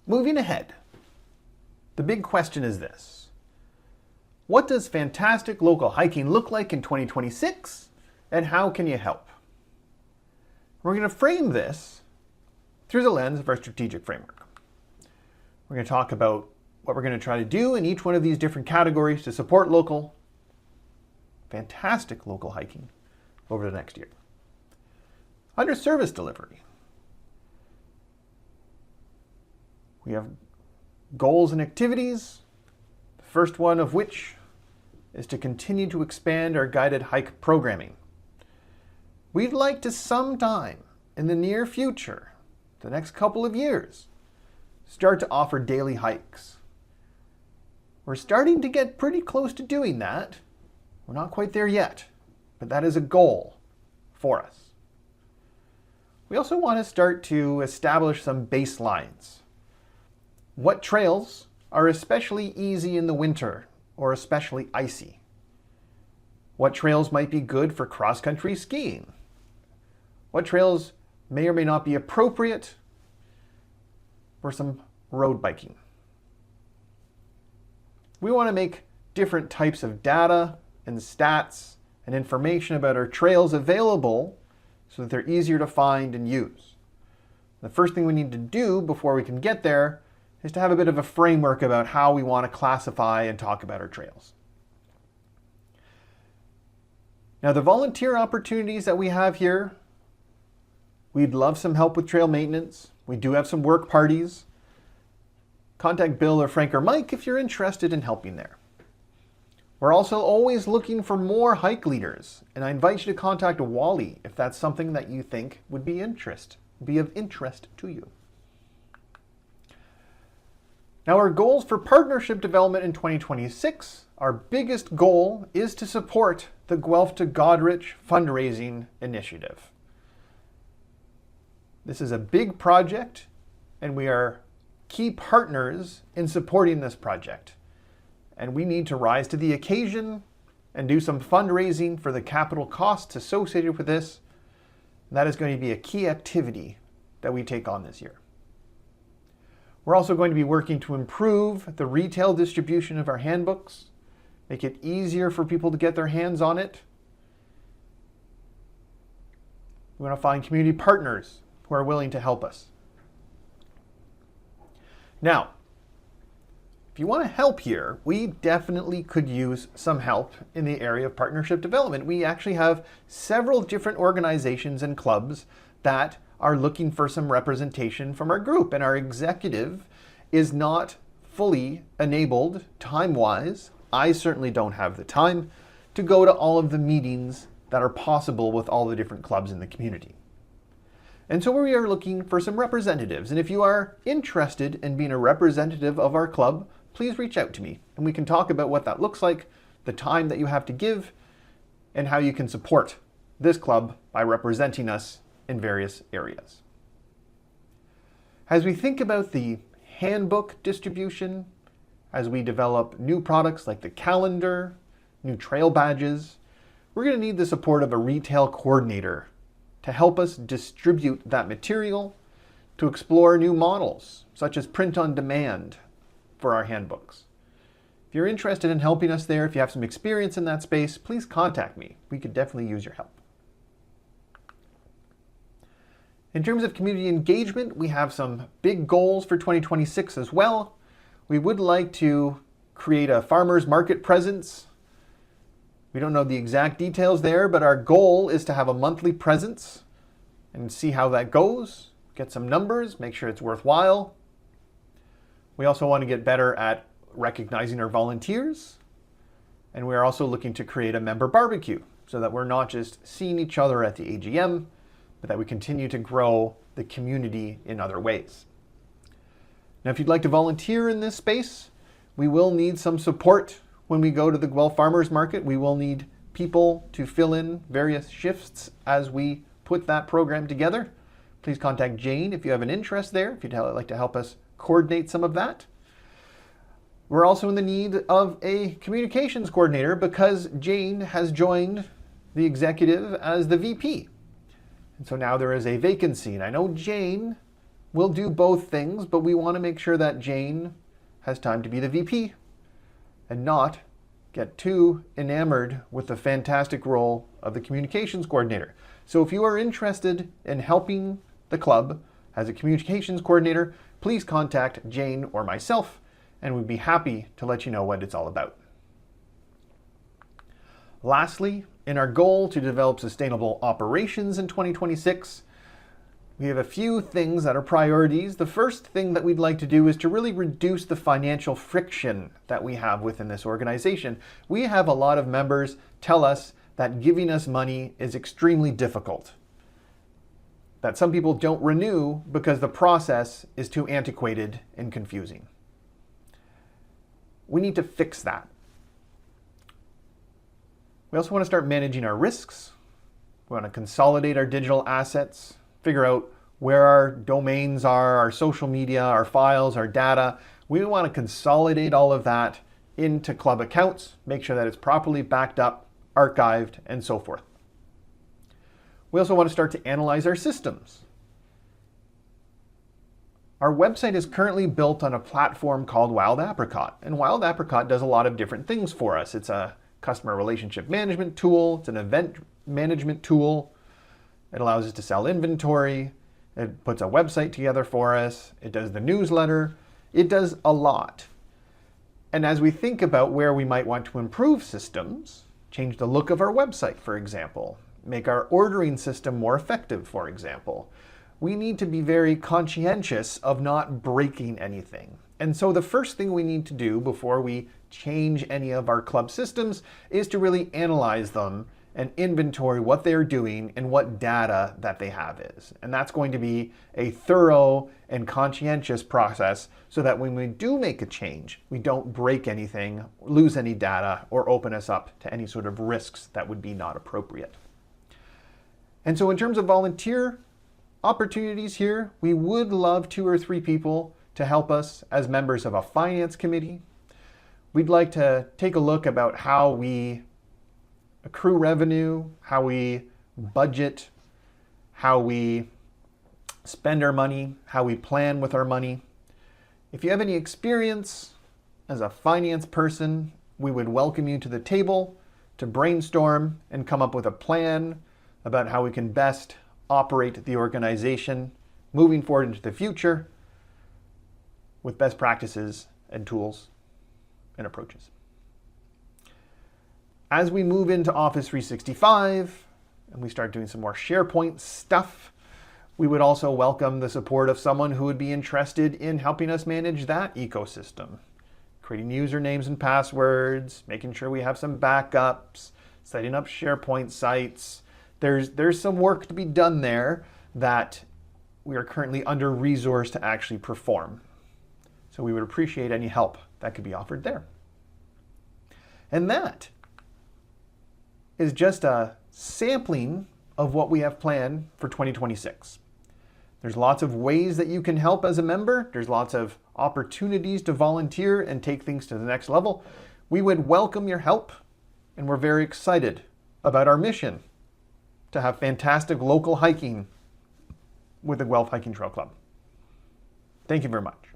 Moving ahead, the big question is this. What does fantastic local hiking look like in 2026, and how can you help? We're going to frame this through the lens of our strategic framework. We're going to talk about what we're going to try to do in each one of these different categories to support fantastic local hiking over the next year. Under service delivery, we have goals and activities, the first one of which is to continue to expand our guided hike programming. We'd like to sometime in the near future, the next couple of years, start to offer daily hikes. We're starting to get pretty close to doing that. We're not quite there yet, but that is a goal for us. We also want to start to establish some baselines. What trails are especially easy in the winter or especially icy? What trails might be good for cross-country skiing? What trails may or may not be appropriate for some road biking? We want to make different types of data and stats and information about our trails available so that they're easier to find and use. The first thing we need to do before we can get there is to have a bit of a framework about how we want to classify and talk about our trails. Now, the volunteer opportunities that we have here, we'd love some help with trail maintenance. We do have some work parties. Contact Bill or Frank or Mike if you're interested in helping there. We're also always looking for more hike leaders, and I invite you to contact Wally if that's something that you think would be of interest to you. Now, our goals for partnership development in 2026, our biggest goal is to support the Guelph to Goderich fundraising initiative. This is a big project, and we are key partners in supporting this project. And we need to rise to the occasion and do some fundraising for the capital costs associated with this. That is going to be a key activity that we take on this year. We're also going to be working to improve the retail distribution of our handbooks, make it easier for people to get their hands on it. We want to find community partners who are willing to help us. Now, if you want to help here, we definitely could use some help in the area of partnership development. We actually have several different organizations and clubs that are looking for some representation from our group, and our executive is not fully enabled time-wise. I certainly don't have the time to go to all of the meetings that are possible with all the different clubs in the community. And so we are looking for some representatives, and if you are interested in being a representative of our club, please reach out to me, and we can talk about what that looks like, the time that you have to give, and how you can support this club by representing us in various areas. As we think about the handbook distribution, as we develop new products like the calendar, new trail badges, we're going to need the support of a retail coordinator to help us distribute that material, to explore new models, such as print on demand for our handbooks. If you're interested in helping us there, if you have some experience in that space, please contact me. We could definitely use your help. In terms of community engagement, we have some big goals for 2026 as well. We would like to create a farmers market presence. We don't know the exact details there, but our goal is to have a monthly presence and see how that goes, get some numbers, make sure it's worthwhile. We also want to get better at recognizing our volunteers, and we are also looking to create a member barbecue so that we're not just seeing each other at the AGM, but that we continue to grow the community in other ways. Now, if you'd like to volunteer in this space, we will need some support when we go to the Guelph Farmers Market. We will need people to fill in various shifts as we put that program together. Please contact Jane if you have an interest there, if you'd like to help us coordinate some of that. We're also in the need of a communications coordinator because Jane has joined the executive as the VP. And so now there is a vacancy. And I know Jane We'll do both things, but we want to make sure that Jane has time to be the VP and not get too enamored with the fantastic role of the communications coordinator. So if you are interested in helping the club as a communications coordinator, please contact Jane or myself, and we'd be happy to let you know what it's all about. Lastly, in our goal to develop sustainable operations in 2026, we have a few things that are priorities. The first thing that we'd like to do is to really reduce the financial friction that we have within this organization. We have a lot of members tell us that giving us money is extremely difficult, that some people don't renew because the process is too antiquated and confusing. We need to fix that. We also want to start managing our risks. We want to consolidate our digital assets, figure out where our domains are, our social media, our files, our data. We want to consolidate all of that into club accounts, make sure that it's properly backed up, archived, and so forth. We also want to start to analyze our systems. Our website is currently built on a platform called Wild Apricot, and Wild Apricot does a lot of different things for us. It's a customer relationship management tool, it's an event management tool, it allows us to sell inventory, it puts a website together for us, it does the newsletter, it does a lot. And as we think about where we might want to improve systems, change the look of our website, for example, make our ordering system more effective, for example, we need to be very conscientious of not breaking anything. And so the first thing we need to do before we change any of our club systems is to really analyze them and inventory what they're doing and what data that they have is. And that's going to be a thorough and conscientious process so that when we do make a change, we don't break anything, lose any data, or open us up to any sort of risks that would be not appropriate. And so in terms of volunteer opportunities here, we would love 2 or 3 people to help us as members of a finance committee. We'd like to take a look about how we accrue revenue, how we budget, how we spend our money, how we plan with our money. If you have any experience as a finance person, we would welcome you to the table to brainstorm and come up with a plan about how we can best operate the organization moving forward into the future with best practices and tools and approaches. As we move into Office 365 and we start doing some more SharePoint stuff, we would also welcome the support of someone who would be interested in helping us manage that ecosystem, creating usernames and passwords, making sure we have some backups, setting up SharePoint sites. There's some work to be done there that we are currently under-resourced to actually perform. So we would appreciate any help that could be offered there. And that is just a sampling of what we have planned for 2026. There's lots of ways that you can help as a member. There's lots of opportunities to volunteer and take things to the next level. We would welcome your help, and we're very excited about our mission to have fantastic local hiking with the Guelph Hiking Trail Club. Thank you very much.